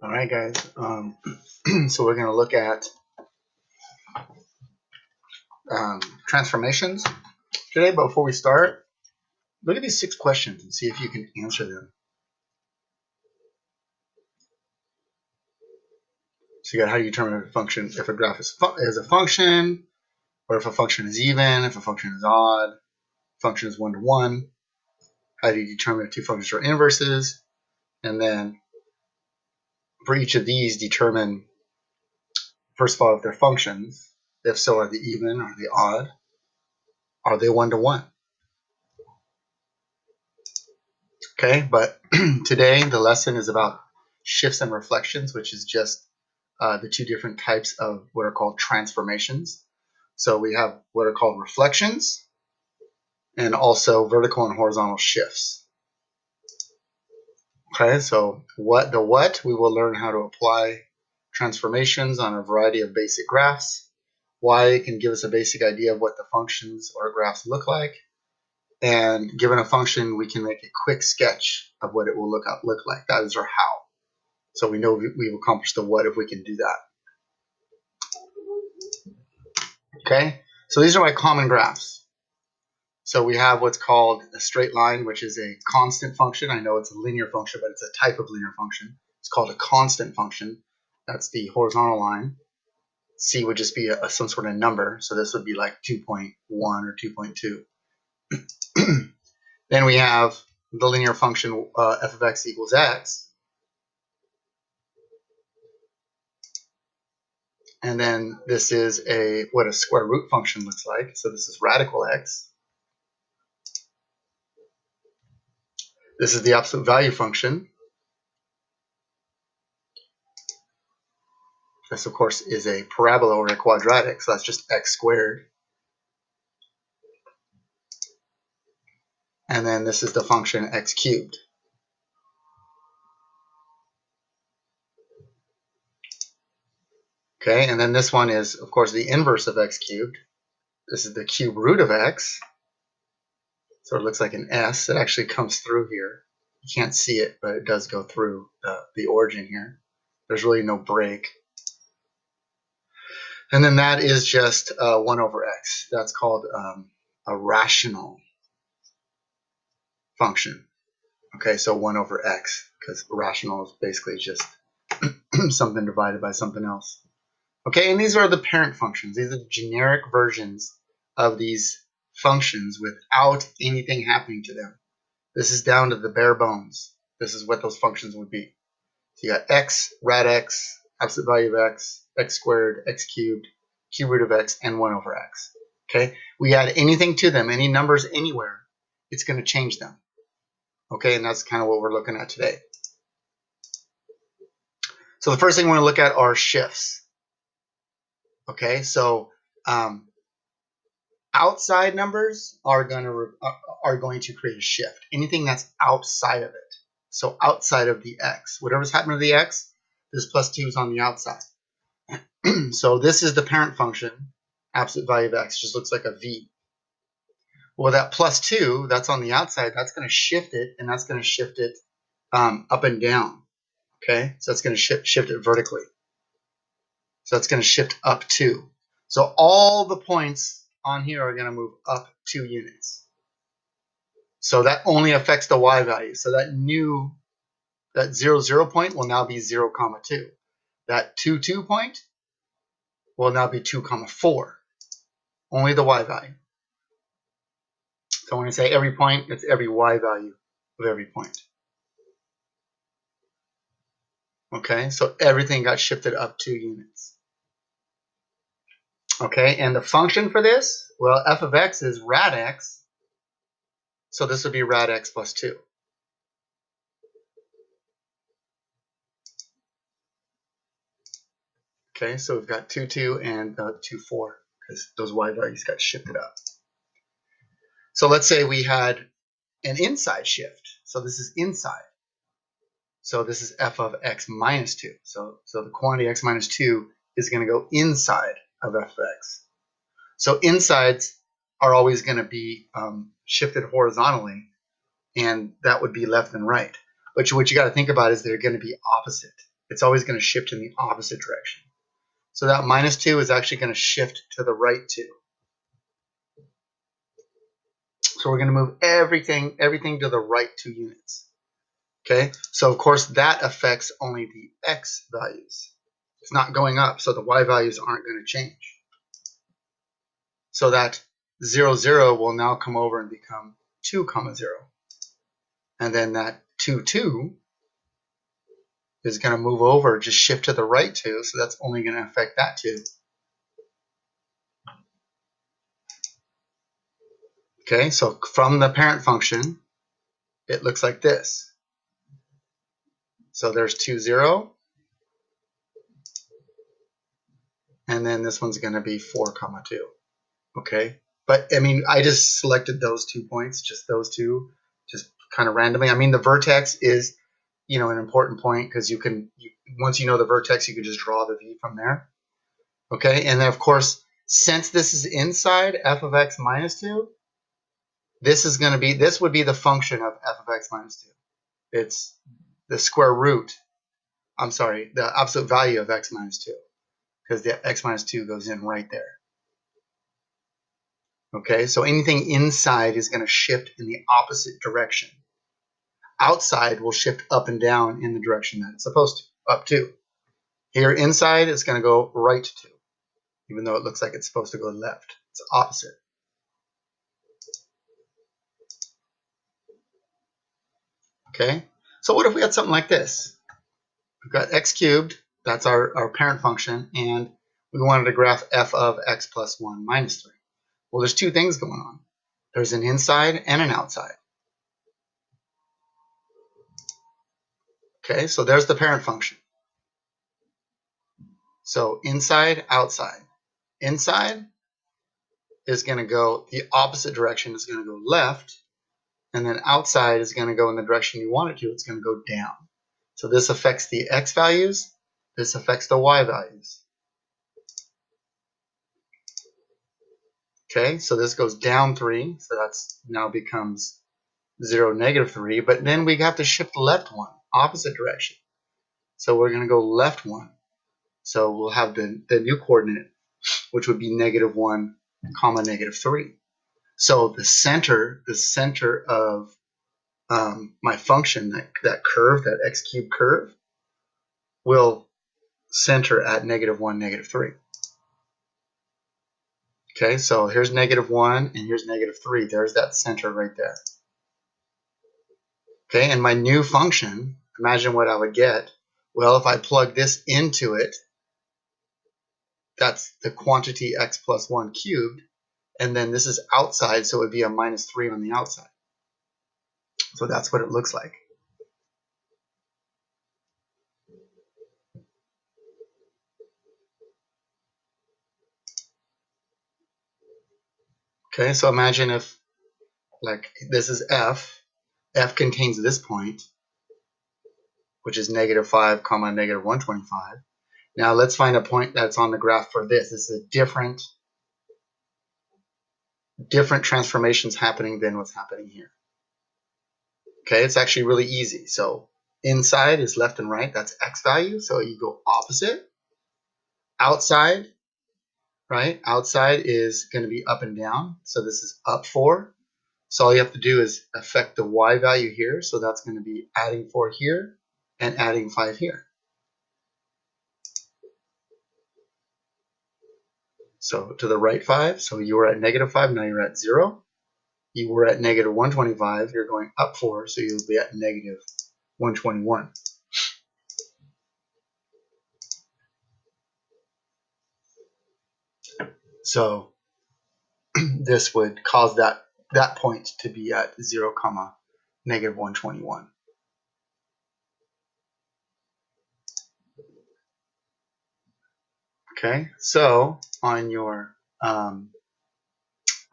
All right, guys. So we're going to look at transformations today. But before we start, look at these 6 questions and see if you can answer them. So you got how you determine if a function, if a graph is a function, or if a function is even, if a function is odd, function is 1-to-1. How do you determine if 2 functions are inverses? And then for each of these, determine, first of all, if they're functions. If so, are they even? Are they odd? Are they 1-to-1? Okay, but today the lesson is about shifts and reflections, which is just the 2 different types of what are called transformations. So we have what are called reflections and also vertical and horizontal shifts. Okay, so what we will learn how to apply transformations on a variety of basic graphs. Y can give us a basic idea of what the functions or graphs look like. And given a function, we can make a quick sketch of what it will look like. That is our how. So we know we've accomplished the what if we can do that. Okay, so these are my common graphs. So we have what's called a straight line, which is a constant function. I know it's a linear function, but it's a type of linear function. It's called a constant function. That's the horizontal line. C would just be some sort of number. So this would be like 2.1 or 2.2. Then we have the linear function f of x equals x. And then this is what a square root function looks like. So this is radical x. This is the absolute value function. This, of course, is a parabola or a quadratic, so that's just x squared. And then this is the function x cubed. Okay, and then this one is, of course, the inverse of x cubed. This is the cube root of x. So it looks like an S. It actually comes through here. You can't see it, but it does go through the origin here. There's really no break. And then that is just 1 over x. That's called a rational function. Okay, so 1 over x, because rational is basically just something divided by something else. Okay, and these are the parent functions. These are the generic versions of these functions without anything happening to them. This is down to the bare bones. This is what those functions would be. So you got x, rad x, absolute value of x, x squared, x cubed, cube root of x, and 1 over x. Okay, we add anything to them, any numbers anywhere, it's going to change them. Okay, and that's kind of what we're looking at today. So the first thing we're going to look at are shifts. Okay, so outside numbers are going to create a shift. Anything that's outside of it. So outside of the x, whatever's happening to the x, this plus 2 is on the outside. So this is the parent function, absolute value of x, just looks like a v. Well, that plus 2, that's on the outside, that's going to shift it, and that's going to shift it up and down. Okay, so that's going to shift it vertically. So that's going to shift up 2. So all the points on here are going to move up 2 units. So that only affects the y value. So that 0, 0 point will now be 0, 2. That 2, 2 point will now be 2, 4. Only the y value. So when I say every point, it's every y value of every point. Okay, so everything got shifted up 2 units. Okay, and the function for this, well, f of x is rad x. So this would be rad x plus 2. Okay, so we've got 2, 2 and 2, 4 because those y values got shifted up. So let's say we had an inside shift. So this is inside. So this is f of x minus 2. So the quantity x minus 2 is going to go inside of f of x. So insides are always going to be shifted horizontally, and that would be left and right. But what you got to think about is they're going to be opposite. it's always going to shift in the opposite direction. So that -2 is actually going to shift to the right 2. So we're going to move everything to the right 2 units. Okay, so of course that affects only the x values. It's not going up, so the y values aren't going to change. So that 0, 0 will now come over and become 2, 0. And then that 2, 2 is going to move over, just shift to the right 2, so that's only going to affect that 2. Okay, so from the parent function, it looks like this. So there's 2, 0. And then this one's going to be 4, 2. Okay, but I mean, I just selected those 2 points, just those two, just kind of randomly. I mean, the vertex is, you know, an important point because once you know the vertex, you can just draw the v from there. Okay, and then of course, since this is inside f of x minus 2, this would be the function of f of x minus 2. It's the square root, I'm sorry, the absolute value of x minus 2, because the x minus 2 goes in right there. Okay, so anything inside is going to shift in the opposite direction. Outside will shift up and down in the direction that it's supposed to, up to. Here inside is going to go right to, even though it looks like it's supposed to go left. It's opposite. Okay, so what if we had something like this? We've got x cubed, that's our parent function, and we wanted to graph f of x plus 1 minus 3. Well, there's two things going on. There's an inside and an outside. Okay, so there's the parent function. So inside, outside. Inside is going to go the opposite direction, is going to go left, and then outside is going to go in the direction you want it to. It's going to go down. So this affects the x values, this affects the y values. Okay, so this goes down 3, so that's now becomes 0, -3, but then we have to shift left 1, opposite direction. So we're going to go left 1. So we'll have the new coordinate, which would be -1, -3. So the center of my function, that curve, that x cubed curve, will center at -1, -3. Okay, so here's -1 and here's -3. There's that center right there. Okay, and my new function, imagine what I would get. Well, if I plug this into it, that's the quantity x plus 1 cubed, and then this is outside, so it would be a -3 on the outside. So that's what it looks like. Okay, so imagine if, like, this is f contains this point, which is -5, -125. Now let's find a point that's on the graph for this. This is a different transformations happening than what's happening here. Okay, it's actually really easy. So inside is left and right, that's x value, so you go opposite. Outside, right? Outside is going to be up and down, so this is up 4. So all you have to do is affect the y value here, so that's going to be adding 4 here and adding 5 here. So to the right 5, so you were at -5, now you're at 0. You were at -125, you're going up 4, so you'll be at -121. So this would cause that point to be at 0, -121. Okay, so on your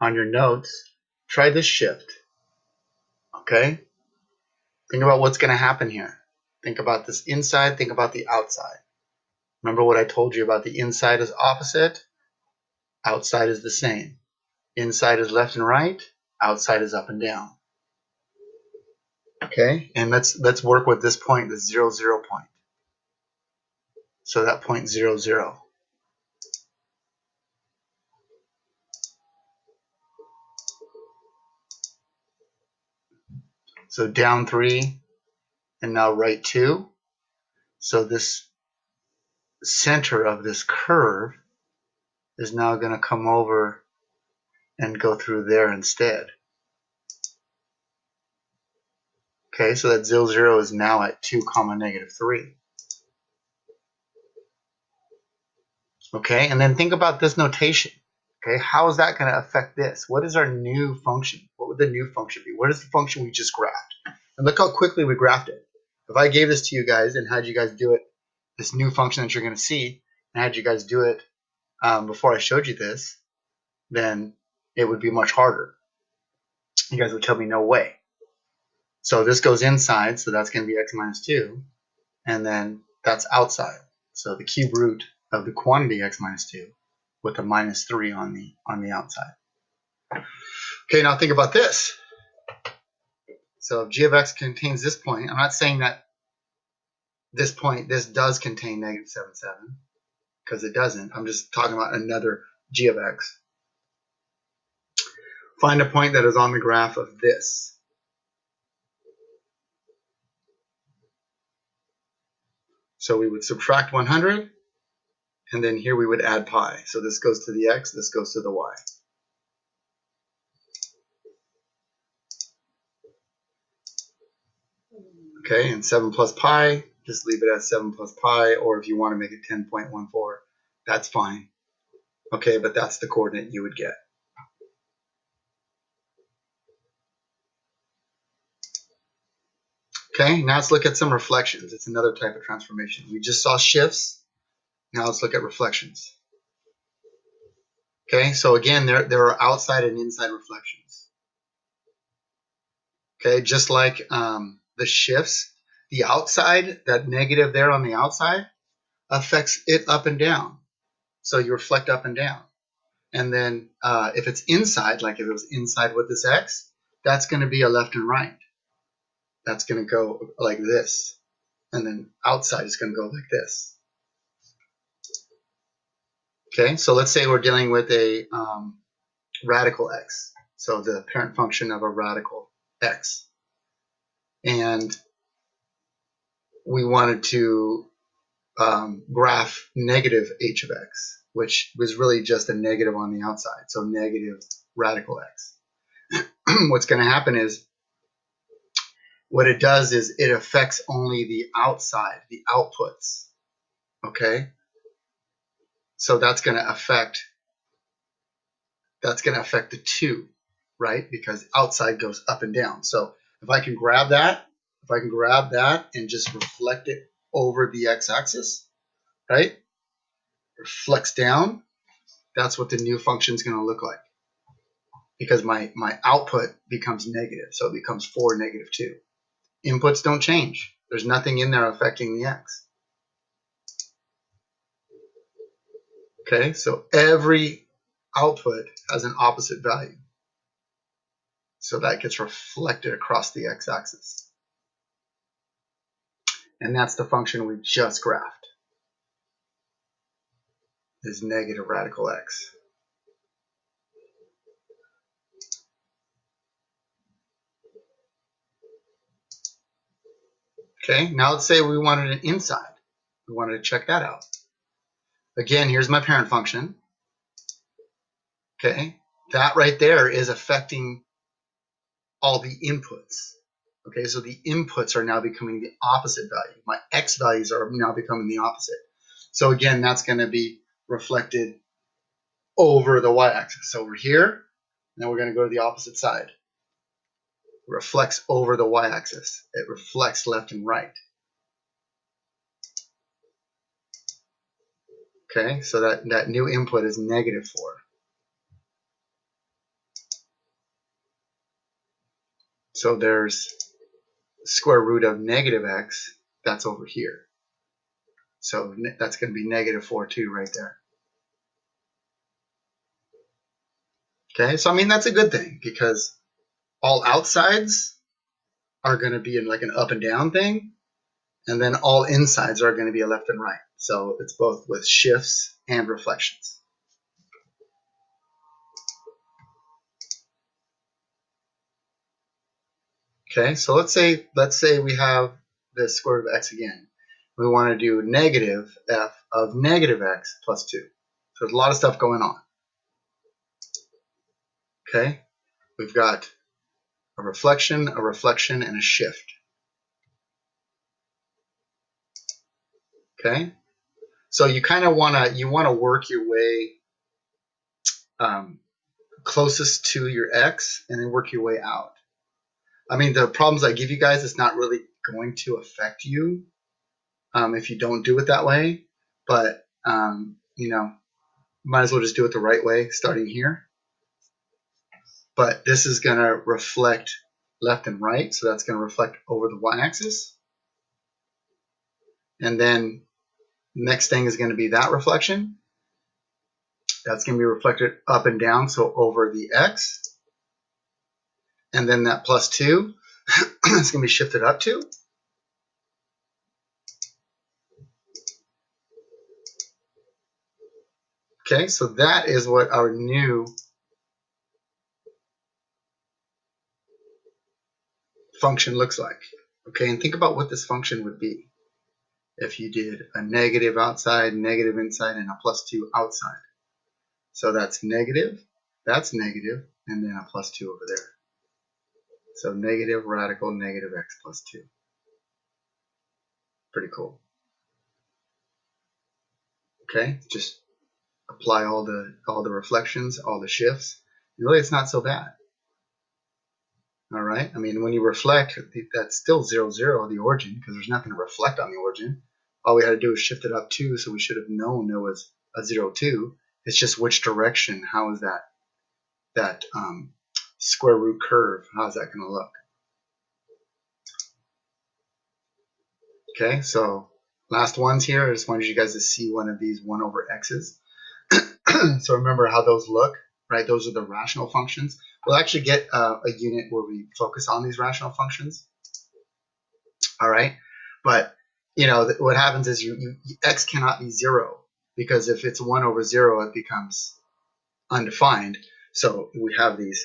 notes, try this shift. Okay, think about what's going to happen here. Think about this inside, think about the outside. Remember what I told you about the inside is opposite, outside is the same. Inside is left and right, outside is up and down. Okay, and let's work with this point, the 0, 0 point. So that point 0, 0. So down 3 and now right 2. So this center of this curve is now going to come over and go through there instead. Okay, so that 0, 0 is now at 2, negative 3. Okay, and then think about this notation. Okay, how is that going to affect this? What is our new function? What would the new function be? What is the function we just graphed? And look how quickly we graphed it. If I gave this to you guys and had you guys do it, this new function that you're going to see, and had you guys do it before I showed you this, then it would be much harder. You guys would tell me no way. So this goes inside, so that's going to be x minus 2, and then that's outside. So the cube root of the quantity x minus 2 with a minus 3 on the outside. Okay, now think about this. So if g of x contains this point, I'm not saying that this point, this does contain negative 7, 7, because it doesn't. I'm just talking about another g of x. Find a point that is on the graph of this. So we would subtract 100, and then here we would add pi. So this goes to the x, this goes to the y. Okay, and 7 plus pi, just leave it as 7 plus pi, or if you want to make it 10.14, that's fine. Okay, but that's the coordinate you would get. Okay, now let's look at some reflections. It's another type of transformation. We just saw shifts. Now let's look at reflections. Okay, so again, there are outside and inside reflections. Okay, just like the shifts, the outside, that negative there on the outside, affects it up and down. So you reflect up and down. And then if it's inside, like if it was inside with this x, that's going to be a left and right. That's going to go like this. And then outside is going to go like this. Okay, so let's say we're dealing with a radical x. So the parent function of a radical x. And we wanted to graph negative h of x, which was really just a negative on the outside. So negative radical x. What's going to happen is, what it does is it affects only the outside, the outputs. Okay? So that's going to affect the 2, right? Because outside goes up and down. So if I can grab that and just reflect it over the x-axis, right? Reflects down, that's what the new function is going to look like. Because my output becomes negative, so it becomes 4, negative 2. Inputs don't change. There's nothing in there affecting the x. Okay, so every output has an opposite value. So that gets reflected across the x-axis. And that's the function we just graphed, is negative radical x. Okay, now let's say we wanted an inside. We wanted to check that out. Again, here's my parent function. Okay, that right there is affecting all the inputs. Okay, so the inputs are now becoming the opposite value. My x values are now becoming the opposite. So again, that's going to be reflected over the y-axis. So we're here, now we're going to go to the opposite side. It reflects over the y-axis. It reflects left and right. Okay, so that new input is negative 4. So there's square root of negative x, that's over here. So that's going to be negative 4 too right there. Okay, so I mean that's a good thing, because all outsides are going to be in like an up and down thing, and then all insides are going to be a left and right. So it's both with shifts and reflections. Okay, so let's say we have the square root of x again. We want to do negative f of negative x plus 2. So there's a lot of stuff going on. Okay, we've got a reflection, and a shift. Okay, so you kind of want to work your way closest to your x and then work your way out. I mean, the problems I give you guys, it's not really going to affect you if you don't do it that way. But, you know, might as well just do it the right way, starting here. But this is going to reflect left and right, so that's going to reflect over the y-axis. And then next thing is going to be that reflection. That's going to be reflected up and down, so over the x. And then that plus 2 is going to be shifted up 2. Okay, so that is what our new function looks like. Okay, and think about what this function would be if you did a negative outside, negative inside, and a plus 2 outside. So that's negative, and then a plus 2 over there. So negative radical negative x plus 2. Pretty cool. Okay, just apply all the reflections, all the shifts. And really, it's not so bad. All right. I mean, when you reflect, that's still 0, 0, the origin, because there's nothing to reflect on the origin. All we had to do is shift it up 2, so we should have known there was a 0, 2. It's just which direction. How is that square root curve? How's that going to look? Okay, so last ones here. I just wanted you guys to see one of these 1 over x's. So remember how those look, right? Those are the rational functions. We'll actually get a unit where we focus on these rational functions. All right, but you know what happens is x cannot be 0, because if it's 1 over 0, it becomes undefined. So we have this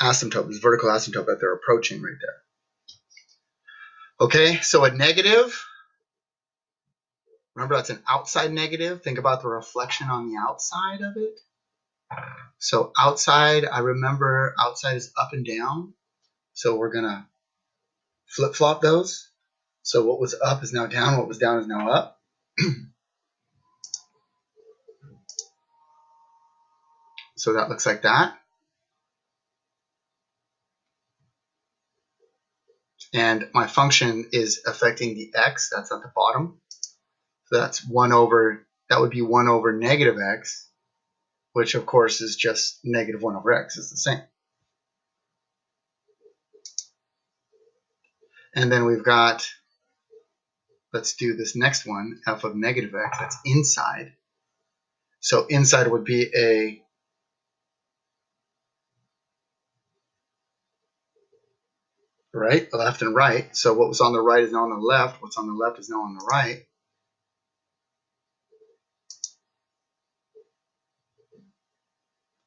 asymptote, this vertical asymptote that they're approaching right there. Okay, so a negative, remember that's an outside negative. Think about the reflection on the outside of it. So outside, I remember outside is up and down. So we're going to flip-flop those. So what was up is now down, what was down is now up. So that looks like that. And my function is affecting the x, that's at the bottom. So that's 1 over, that would be 1 over negative x, which of course is just negative 1 over x, is the same. And then we've got, let's do this next one, f of negative x, that's inside. So inside would be a right, left and right. So what was on the right is now on the left. What's on the left is now on the right.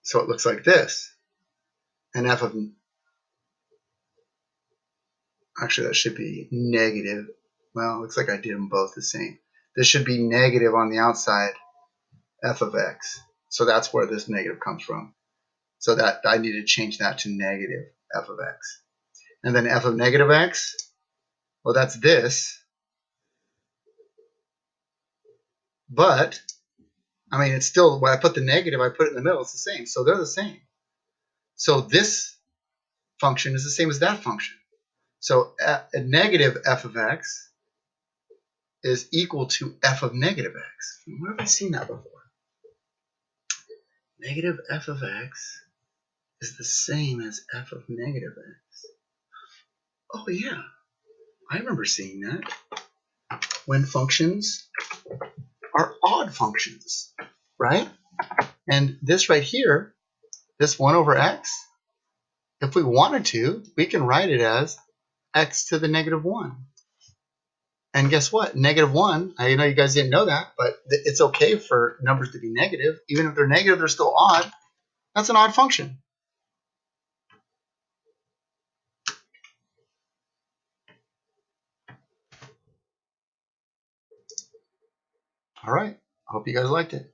So it looks like this. And f of, actually that should be negative. Well, it looks like I did them both the same. This should be negative on the outside, f of x. So that's where this negative comes from. So that I need to change that to negative f of x. And then f of negative x, well, that's this. But, I mean, it's still, when I put the negative, I put it in the middle, it's the same. So they're the same. So this function is the same as that function. So a negative f of x is equal to f of negative x. Where have I seen that before? Negative f of x is the same as f of negative x. Oh yeah, I remember seeing that. When functions are odd functions, right? And this right here, this 1 over x, if we wanted to, we can write it as x to the negative 1. And guess what? -1, I know you guys didn't know that, but it's okay for numbers to be negative. Even if they're negative, they're still odd. That's an odd function. All right. I hope you guys liked it.